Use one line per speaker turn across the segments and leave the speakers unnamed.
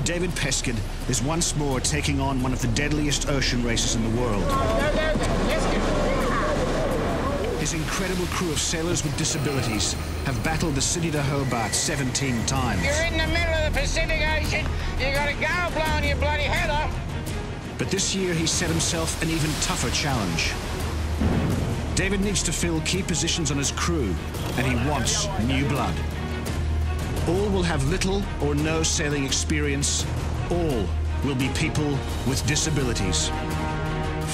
David Peskin is once more taking on one of the deadliest ocean races in the world. His incredible crew of sailors with disabilities have battled the Sydney to Hobart 17 times.
You're in the middle of the Pacific Ocean, you got a gale blowing your bloody head off.
But this year he set himself an even tougher challenge. David needs to fill key positions on his crew, and he wants new blood. All will have little or no sailing experience. All will be people with disabilities.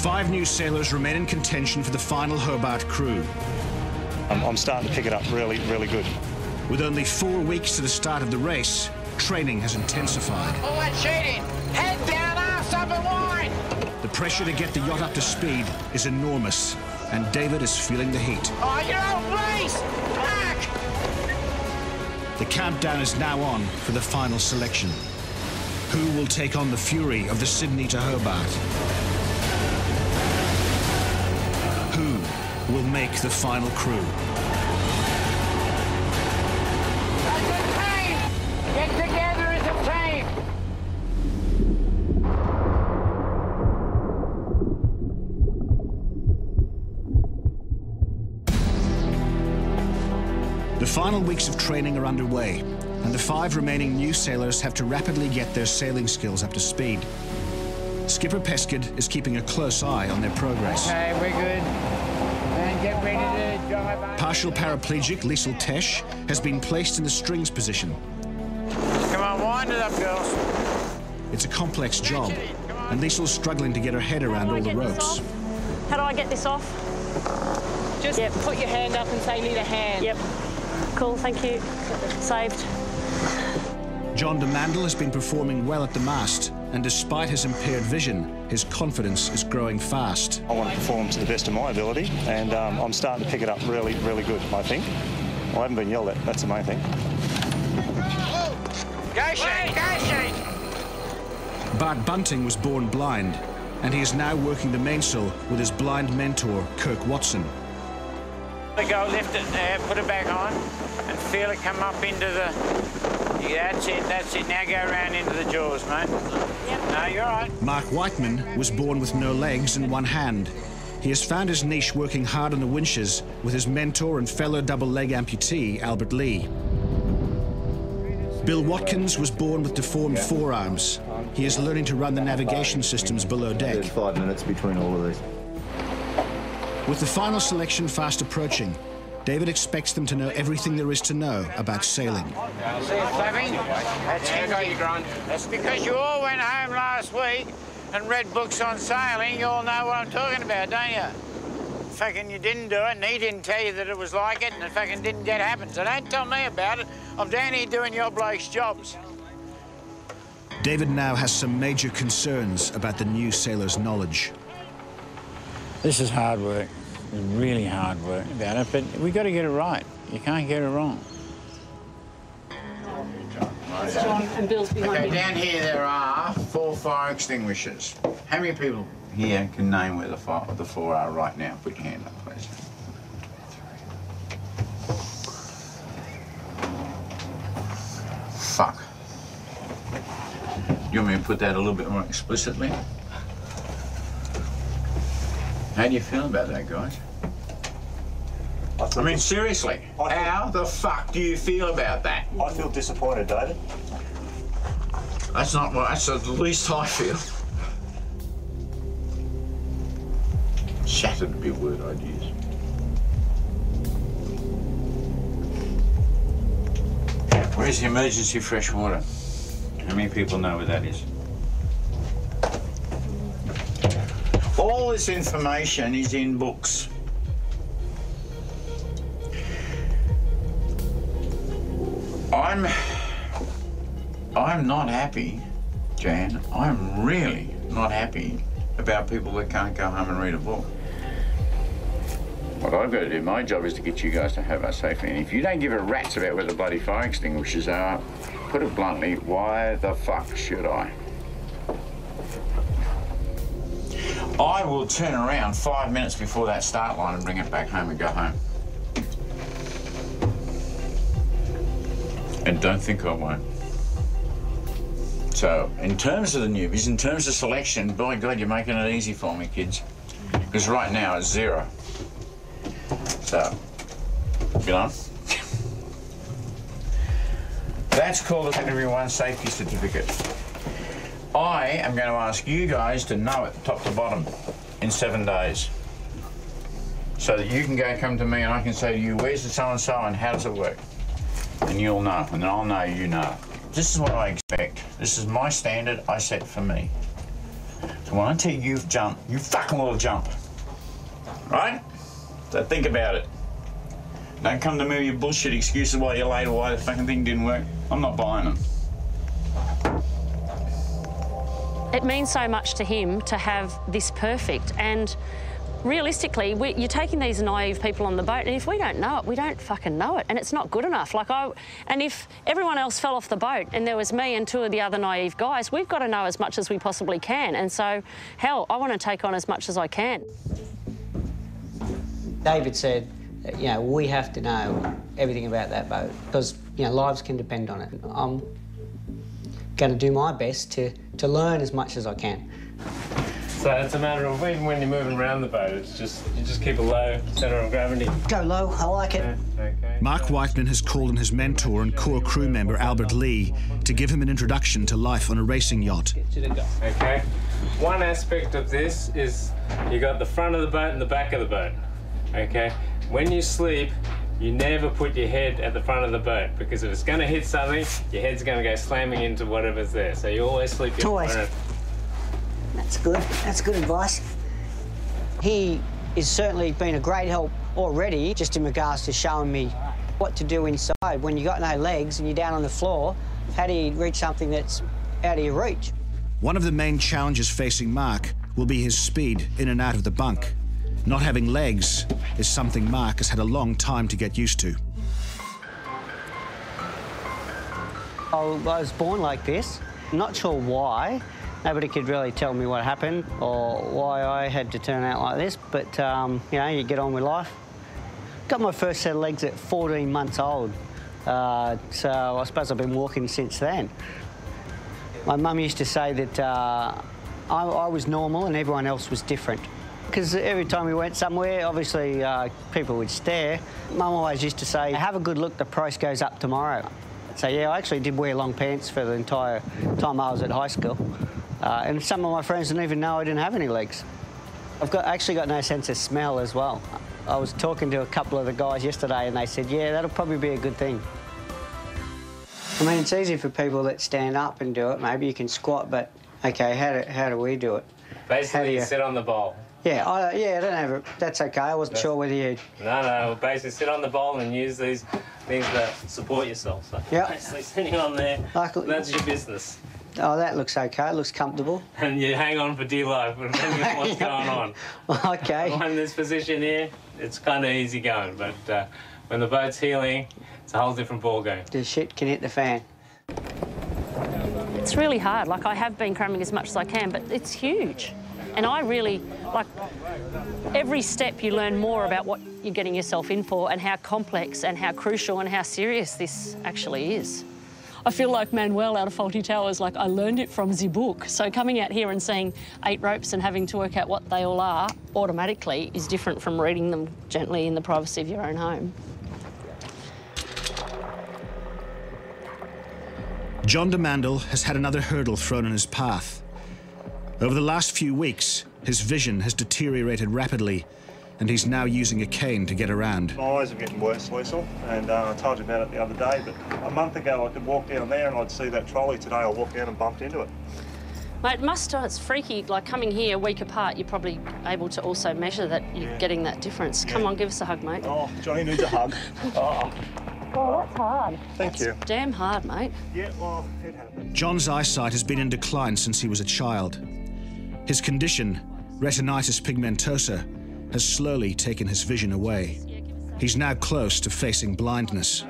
5 new sailors remain in contention for the final Hobart crew.
I'm starting to pick it up really, really good.
With only 4 weeks to the start of the race, training has intensified.
All that cheating! Head down, arse up and wide!
The pressure to get the yacht up to speed is enormous, and David is feeling the heat.
Oh, you old place! Back!
The countdown is now on for the final selection. Who will take on the fury of the Sydney to Hobart? Who will make the final crew?
As a team! Get together as a team!
The final weeks of training are underway, and the 5 remaining new sailors have to rapidly get their sailing skills up to speed. Skipper Peskin is keeping a close eye on their progress.
Okay, we're good. And get ready to drive on.
Partial paraplegic Liesl Tesch has been placed in the strings position.
Come on, wind it up, girls.
It's a complex job, and Liesl's struggling to get her head around all the ropes.
How do I get this off?
Just put your hand up and say, need a hand.
Yep. Cool, thank you. Saved.
John de Mandel has been performing well at the mast, and despite his impaired vision, his confidence is growing fast.
I want to perform to the best of my ability, and I'm starting to pick it up really, really good, I think. I haven't been yelled at, that's the main thing.
Go, Shane, go, Shane!
Bart Bunting was born blind, and he is now working the mainsail with his blind mentor, Kirk Watson.
Go, lift it there, put it back on, and feel it come up into the... Yeah, that's it. Now go around into the jaws, mate. Yep. No, you're all right.
Mark Whiteman was born with no legs and 1 hand. He has found his niche working hard on the winches with his mentor and fellow double-leg amputee, Albert Lee. Bill Watkins was born with deformed forearms. He is learning to run the navigation systems below deck.
There's 5 minutes between all of these.
With the final selection fast approaching, David expects them to know everything there is to know about sailing.
See it flapping? That's because you all went home last week and read books on sailing. You all know what I'm talking about, don't you? Fucking you didn't do it, and he didn't tell you that it was like it, and it fucking didn't get happen. So don't tell me about it. I'm down here doing your bloke's jobs.
David now has some major concerns about the new sailor's knowledge.
This is hard work. It's really hard work about it, but we've got to get it right. You can't get it wrong.
John and Bill's behind
Okay,
you.
down here there are 4 fire extinguishers. How many people here can name where the 4 are right now? Put your hand up, please. Fuck. You want me to put that a little bit more explicitly? How do you feel about that, guys? I mean, seriously, how the fuck do you feel about that?
I feel disappointed, David.
That's not what, that's the least I feel. Shattered would be a word I'd use. Where's the emergency fresh water? How many people know where that is? All this information is in books. I'm not happy, Jan. I'm really not happy about people that can't go home and read a book. What I've got to do, my job is to get you guys to have us safely. And if you don't give a rat's about where the bloody fire extinguishers are, put it bluntly, why the fuck should I? I will turn around 5 minutes before that start line and bring it back home and go home. And don't think I won't.
So, in terms of the newbies, in terms of selection, by God, you're making it easy for me, kids. Because right now it's 0. So, get on. That's called a Category 1 safety certificate. I am going to ask you guys to know it top to bottom in 7 days. So that you can come to me and I can say to you, where's the so-and-so and how does it work? And you'll know, and then I'll know you know. This is what I expect. This is my standard I set for me. So when I tell you jump, you fucking will jump. Right? So think about it. Don't come to me with your bullshit excuses why you're late or why the fucking thing didn't work. I'm not buying them.
It means so much to him to have this perfect, and realistically, you're taking these naive people on the boat, and if we don't know it, we don't fucking know it, and it's not good enough. And if everyone else fell off the boat and there was me and 2 of the other naive guys, we've got to know as much as we possibly can. And so, hell, I want to take on as much as I can.
David said, you know, we have to know everything about that boat because, you know, lives can depend on it. I'm going to do my best to learn as much as I can.
So it's a matter of even when you're moving around the boat, it's just you just keep a low centre of gravity.
Go low, I like it.
Okay.
Mark Whiteman has called on his mentor and core crew member Albert Lee to give him an introduction to life on a racing yacht.
Okay. One aspect of this is you got the front of the boat and the back of the boat. Okay. When you sleep, you never put your head at the front of the boat because if it's going to hit something, your head's going to go slamming into whatever's there. So you always sleep your front.
That's good. That's good advice. He has certainly been a great help already, just in regards to showing me what to do inside. When you've got no legs and you're down on the floor, how do you reach something that's out of your reach?
One of the main challenges facing Mark will be his speed in and out of the bunk. Not having legs is something Mark has had a long time to get used to.
I was born like this. I'm not sure why. Nobody could really tell me what happened or why I had to turn out like this, but, you know, you get on with life. Got my first set of legs at 14 months old, so I suppose I've been walking since then. My mum used to say that I was normal and everyone else was different. Because every time we went somewhere, obviously people would stare. Mum always used to say, have a good look, the price goes up tomorrow. So, yeah, I actually did wear long pants for the entire time I was at high school. And some of my friends didn't even know I didn't have any legs. I've actually got no sense of smell as well. I was talking to a couple of the guys yesterday and they said, yeah, that'll probably be a good thing. I mean, it's easy for people that stand up and do it. Maybe you can squat, but, OK, how do we do it?
Basically, you sit on the bowl.
Yeah, I don't have it. That's OK. I wasn't sure whether you...
No, basically sit on the bowl and use these things to support yourself. So basically sitting on there, that's your business.
Oh, that looks OK. It looks comfortable. And
you hang on for dear life depending on what's going on.
OK.
I'm in this position here, it's kind of easy going, but when the boat's heeling, it's a whole different ballgame.
The shit can hit the fan.
It's really hard. Like, I have been cramming as much as I can, but it's huge. And I really, like, every step you learn more about what you're getting yourself in for and how complex and how crucial and how serious this actually is. I feel like Manuel out of Faulty Towers, like I learned it from the book. So coming out here and seeing 8 ropes and having to work out what they all are automatically is different from reading them gently in the privacy of your own home.
John DeMandel has had another hurdle thrown in his path. Over the last few weeks, his vision has deteriorated rapidly, and he's now using a cane to get around.
My eyes are getting worse, Liesl, and I told you about it the other day, but a month ago I could walk down there and I'd see that trolley. Today I walked down and bumped into it.
Mate, it's freaky. Like, coming here a week apart, you're probably able to also measure that you're getting that difference. Come on, give us a hug, mate.
Oh, Johnny needs a hug.
Oh, that's hard.
Thank you.
Damn hard, mate.
Yeah, well, it happened.
John's eyesight has been in decline since he was a child. His condition, retinitis pigmentosa, has slowly taken his vision away. He's now close to facing blindness.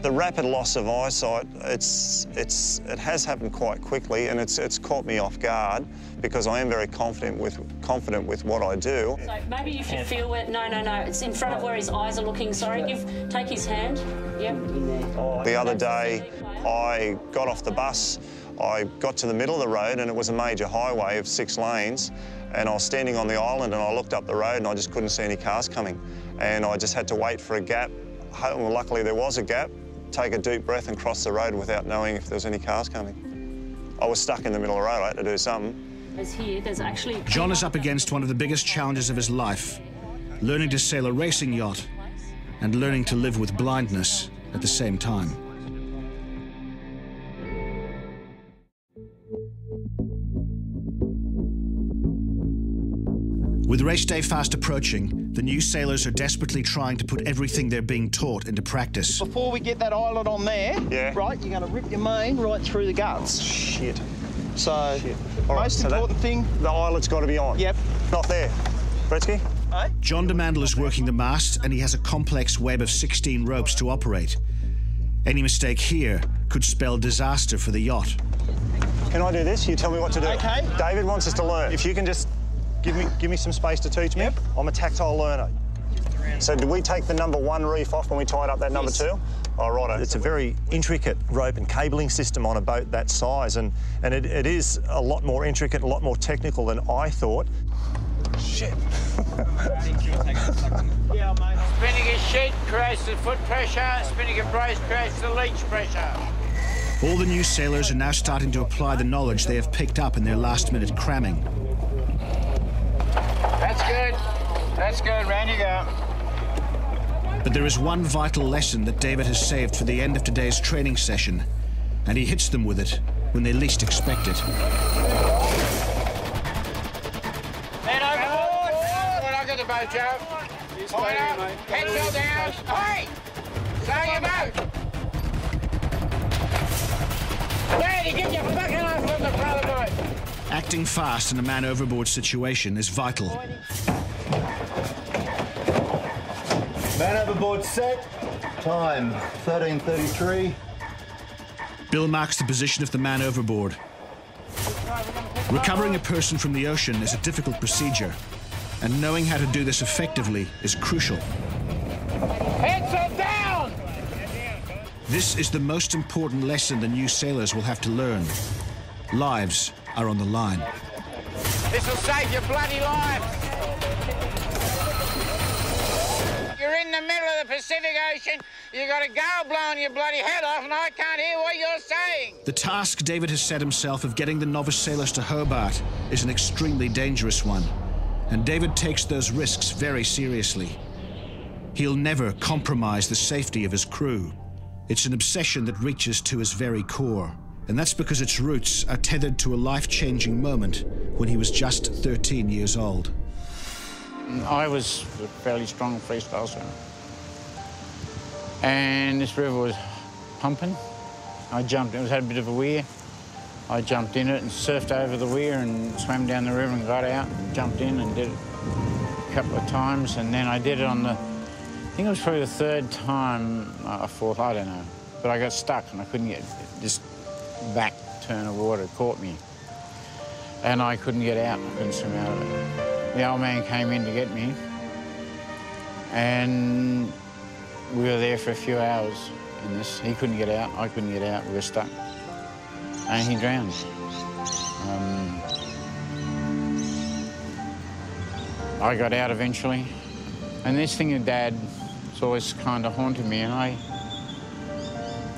The rapid loss of eyesight, it has happened quite quickly, and it's caught me off guard because I am very confident with what I do.
So maybe you should feel it. No. It's in front of where his eyes are looking. Sorry, take his hand. Yep.
The other day, I got off the bus. I got to the middle of the road and it was a major highway of 6 lanes, and I was standing on the island and I looked up the road and I just couldn't see any cars coming. And I just had to wait for a gap. Well, luckily there was a gap, take a deep breath and cross the road without knowing if there was any cars coming. I was stuck in the middle of the road, I had to do something.
John is up against one of the biggest challenges of his life, learning to sail a racing yacht and learning to live with blindness at the same time. With race day fast approaching, the new sailors are desperately trying to put everything they're being taught into practice.
Before we get that eyelet on there, right, you're going to rip your main right through the guts.
Shit.
So,
Most important thing, the eyelet's got to be on.
Yep.
Not there. Bretsky?
John DeMandel is working the mast, and he has a complex web of 16 ropes to operate. Any mistake here could spell disaster for the yacht.
Can I do this? You tell me what to do.
Okay.
David wants us to learn. If you can just give me some space to teach me.
Yep.
I'm a tactile learner. So did we take the number 1 reef off when we tied up that number 2? Oh, righto. It's a very intricate rope and cabling system on a boat that size, and it is a lot more intricate, a lot more technical than I thought. Shit.
Spinning a sheet creates the foot pressure, spinning a brace creates the leech pressure.
All the new sailors are now starting to apply the knowledge they have picked up in their last-minute cramming.
That's good. That's good. Round you go.
But there is one vital lesson that David has saved for the end of today's training session, and he hits them with it when they least expect it.
Head overboard. Look at the boat, Joe. Point up. Head still down. Hey! Sail your boat. Ready, get your fucking ass from the front of the boat.
Acting fast in a man overboard situation is vital.
Man overboard set. Time 13:33.
Bill marks the position of the man overboard. Recovering a person from the ocean is a difficult procedure, and knowing how to do this effectively is crucial.
Heads are down!
This is the most important lesson the new sailors will have to learn. Lives are on the line.
This will save your bloody life. You're in the middle of the Pacific Ocean, you got a gale blowing your bloody head off, and I can't hear what you're saying.
The task David has set himself of getting the novice sailors to Hobart is an extremely dangerous one, and David takes those risks very seriously. He'll never compromise the safety of his crew. It's an obsession that reaches to his very core, and that's because its roots are tethered to a life-changing moment when he was just 13 years old.
I was a fairly strong freestyle swimmer. And this river was pumping. I jumped, it had a bit of a weir. I jumped in it and surfed over the weir and swam down the river and got out and jumped in and did it a couple of times. And then I did it on the, I think it was probably the 3rd time, or 4th, I don't know. But I got stuck and I couldn't get, this back turn of water caught me. And I couldn't get out, I couldn't swim out of it. The old man came in to get me, and we were there for a few hours in this. He couldn't get out, I couldn't get out, we were stuck. And he drowned. I got out eventually, and this thing of Dad has always kind of haunted me, and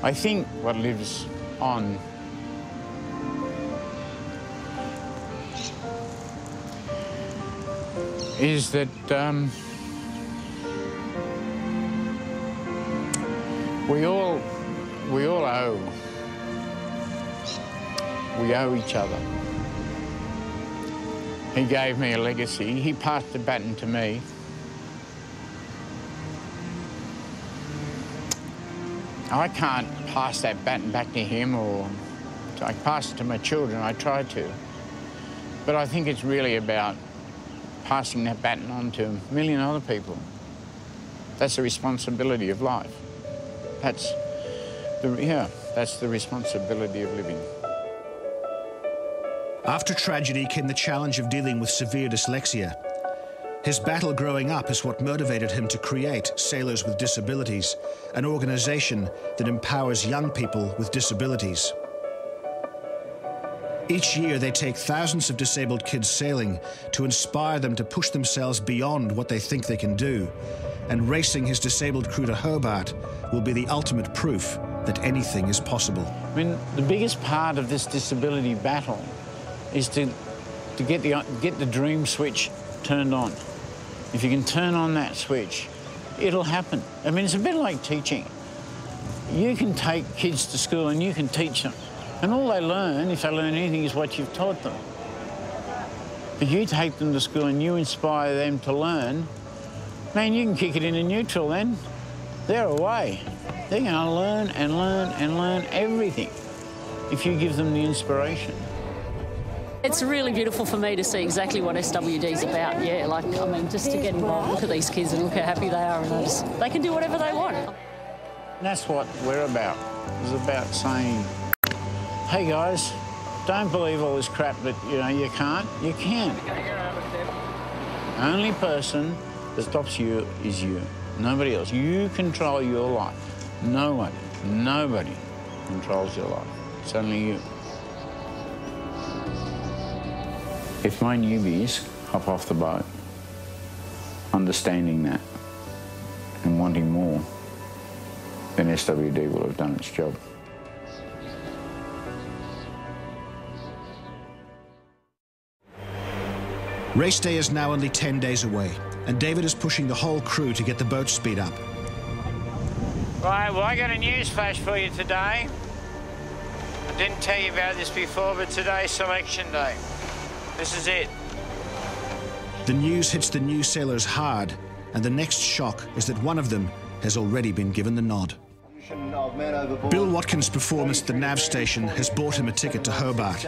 I think what lives on is that we all owe each other. He gave me a legacy. He passed the baton to me. I can't pass that baton back to him, or I pass it to my children. I try to, but I think it's really about passing that baton on to a million other people. That's the responsibility of life. That's the responsibility of living.
After tragedy came the challenge of dealing with severe dyslexia. His battle growing up is what motivated him to create Sailors with Disabilities, an organization that empowers young people with disabilities. Each year, they take thousands of disabled kids sailing to inspire them to push themselves beyond what they think they can do. And racing his disabled crew to Hobart will be the ultimate proof that anything is possible.
I mean, the biggest part of this disability battle is to get the dream switch turned on. If you can turn on that switch, it'll happen. I mean, it's a bit like teaching. You can take kids to school and you can teach them. And all they learn, if they learn anything, is what you've taught them. If you take them to school and you inspire them to learn, man, you can kick it into neutral then. They're away. They're going to learn and learn and learn everything if you give them the inspiration.
It's really beautiful for me to see exactly what SWD's about, yeah. Like, I mean, just to get involved, look at these kids and look how happy they are, and they can do whatever they want.
And that's what we're about. It's about saying, hey guys, don't believe all this crap that, you know, you can't. You can. The only person that stops you is you. Nobody else. You control your life. Nobody controls your life. It's only you. If my newbies hop off the boat, understanding that and wanting more, then SWD will have done its job.
Race day is now only 10 days away, and David is pushing the whole crew to get the boat speed up.
Right, well, I got a news flash for you today. I didn't tell you about this before, but today's selection day. This is it.
The news hits the new sailors hard, and the next shock is that one of them has already been given the nod. Bill Watkins' performance at the nav station has bought him a ticket to Hobart.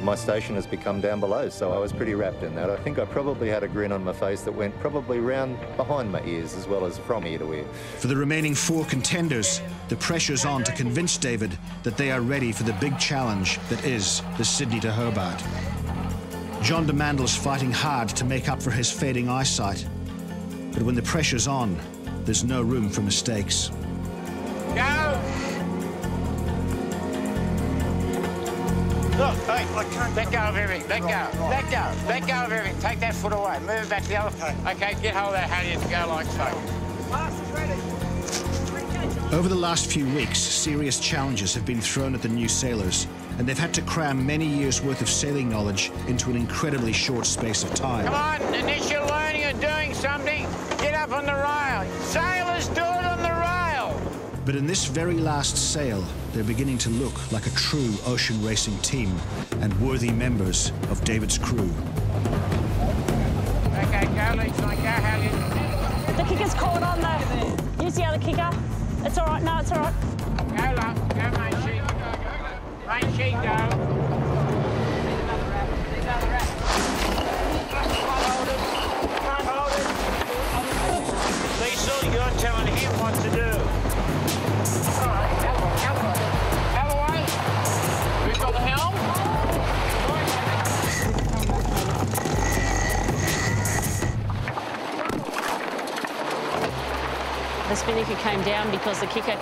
My station has become down below, so I was pretty wrapped in that. I think I probably had a grin on my face that went probably round behind my ears as well as from ear to ear.
For the remaining 4 contenders, the pressure's on to convince David that they are ready for the big challenge that is the Sydney to Hobart. John DeMandle's fighting hard to make up for his fading eyesight. But when the pressure's on, there's no room for mistakes.
Go! Look, hey, let go of everything. Let go. Let go. Let go of everything. Take that foot away. Move it back to the other foot. Okay, get hold of that halyard and go like so.
Over the last few weeks, serious challenges have been thrown at the new sailors, and they've had to cram many years' worth of sailing knowledge into an incredibly short space of time.
Come on, initial learning of doing something. Get up on the rail. Sailors, do it on the rail.
But in this very last sail, they're beginning to look like a true ocean racing team and worthy members of David's crew.
Okay, go, Leach, go, halyard.
The kicker's caught on the... Use the other kicker. It's all right. No, it's all right.
Go, love. Go, main sheet. Main sheet, go. Lisa, you're telling him what to do. All right, Callaway. Who's got the helm?
The spinnaker came down because the kicker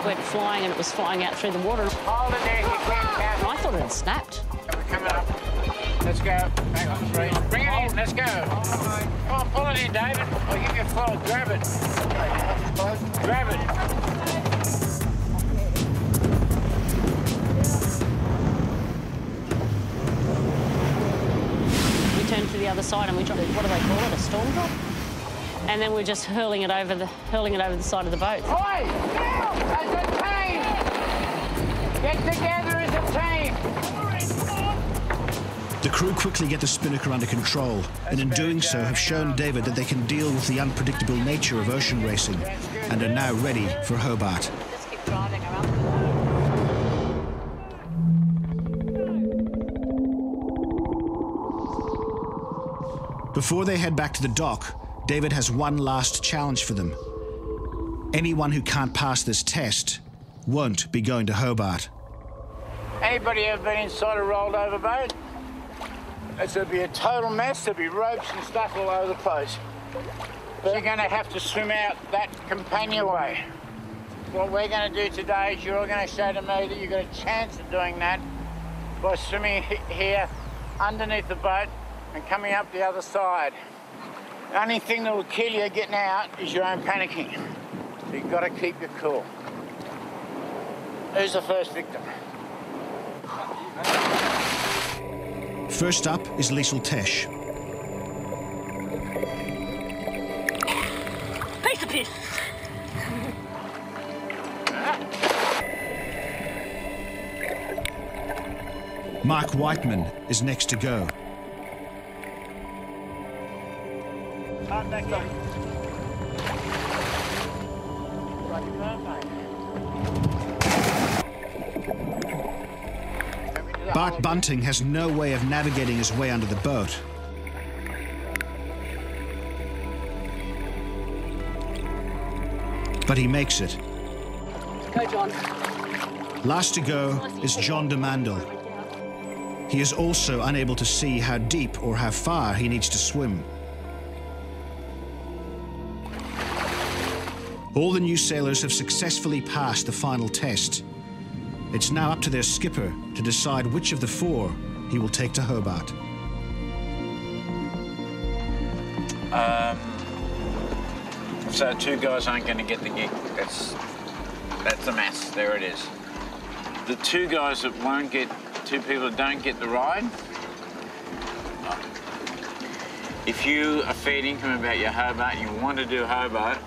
went flying and it was flying out through the water.
Hold it there, you can.
I thought it had snapped.
We're coming up. Let's go. Hang on, 3. Bring it in, let's go. Come on, pull it in, David. I'll give you a fold. Grab it. Grab it.
We turned to the other side and we tried, what do they call it, a storm drop? And then we're just hurling it over the side of the boat.
Oi! Now, as a team! Get together as a team!
The crew quickly get the spinnaker under control, and in doing so have shown David that they can deal with the unpredictable nature of ocean racing and are now ready for Hobart.
Just keep driving around.
Before they head back to the dock, David has one last challenge for them. Anyone who can't pass this test won't be going to Hobart.
Anybody ever been inside a rolled over boat? It'll be a total mess. There'll be ropes and stuff all over the place. You're going to have to swim out that companionway. What we're going to do today is you're going to show to me that you've got a chance of doing that by swimming here underneath the boat and coming up the other side. The only thing that will kill you getting out is your own panicking. So you've got to keep your cool. Who's the first victim?
First up is Liesl Tesch.
Piece of piss.
Mark Whiteman is next to go. Bart Bunting has no way of navigating his way under the boat. But he makes it.
Go, John.
Last to go is John DeMandel. He is also unable to see how deep or how far he needs to swim. All the new sailors have successfully passed the final test. It's now up to their skipper to decide which of the four he will take to Hobart.
So 2 guys aren't going to get the gig. That's a mess. There it is. The 2 guys that won't get, 2 people that don't get the ride, if you are fair income about your Hobart and you want to do Hobart,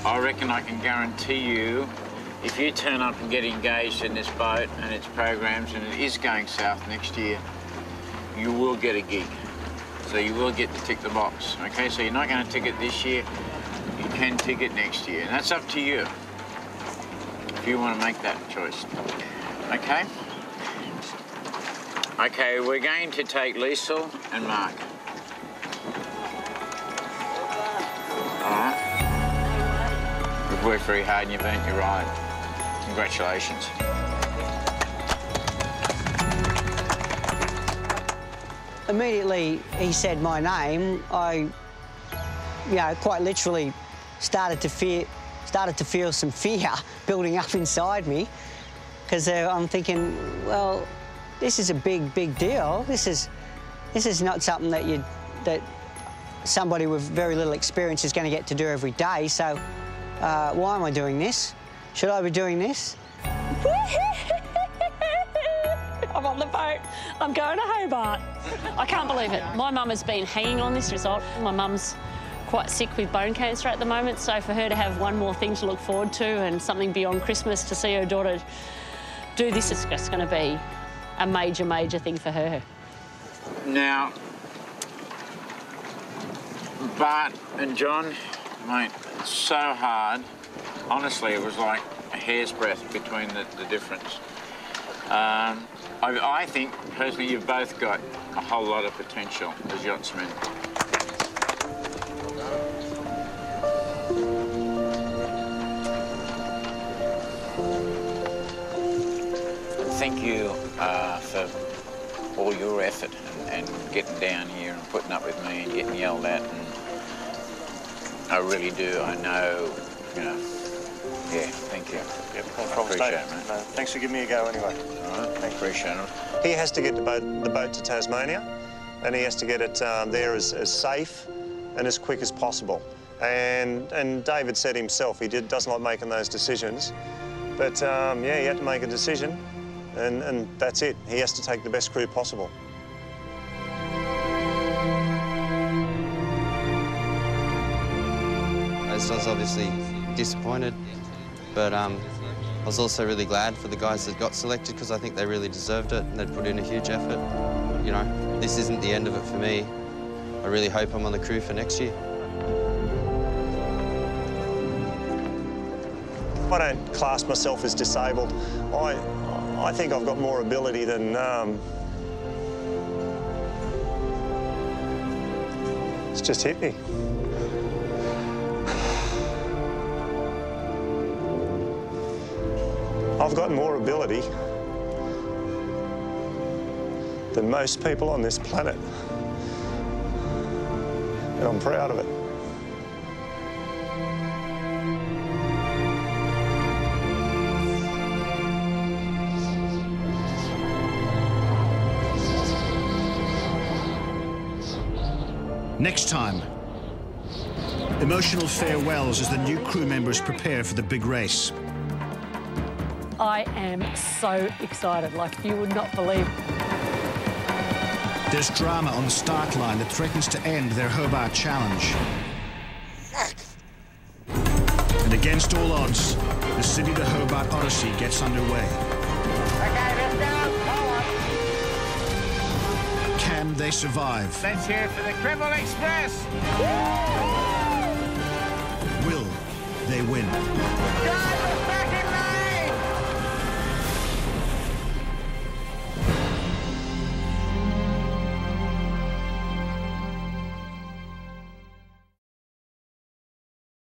I reckon I can guarantee you, if you turn up and get engaged in this boat and its programs and it is going south next year, you will get a gig. So you will get to tick the box, okay? So you're not going to tick it this year, you can tick it next year. And that's up to you, if you want to make that choice, okay? Okay, we're going to take Liesl and Mark. All right. You've worked very hard and you've earned your ride. Congratulations.
Immediately he said my name, I, quite literally started to feel some fear building up inside me, because I'm thinking, well, this is a big deal. This is not something that somebody with very little experience is going to get to do every day. So why am I doing this? Should I be doing this?
I'm on the boat. I'm going to Hobart. I can't believe it. My mum has been hanging on this result. My mum's quite sick with bone cancer at the moment, so for her to have one more thing to look forward to and something beyond Christmas to see her daughter do this is just going to be a major thing for her.
Now, Bart and John, mate, it's so hard. Honestly, it was like a hair's breadth between the difference. I think, personally, you've both got a whole lot of potential as yachtsmen. Thank you for all your effort and getting down here and putting up with me and getting yelled at. And I really do. I know, yeah, thank you.
Yep, no problem,
appreciate it, mate.
No, thanks for giving me a go anyway.
All right, thanks. Appreciate it.
He has to get the boat to Tasmania, and he has to get it there as safe and as quick as possible. And David said himself, he doesn't like making those decisions. But yeah, he had to make a decision, and that's it. He has to take the best crew possible.
I was obviously disappointed, but I was also really glad for the guys that got selected, because I think they really deserved it and they'd put in a huge effort. This isn't the end of it for me. I really hope I'm on the crew for next year.
I don't class myself as disabled. I think I've got more ability than... It's just hit me. I've got more ability than most people on this planet, and I'm proud of it.
Next time, emotional farewells as the new crew members prepare for the big race.
I am so excited, like you would not believe.
There's drama on the start line that threatens to end their Hobart challenge. And against all odds, the Sydney to Hobart Odyssey gets underway.
Okay, let's go. Come on.
Can they survive?
Let's hear it for the Cribble Express.
Will they win?
Drive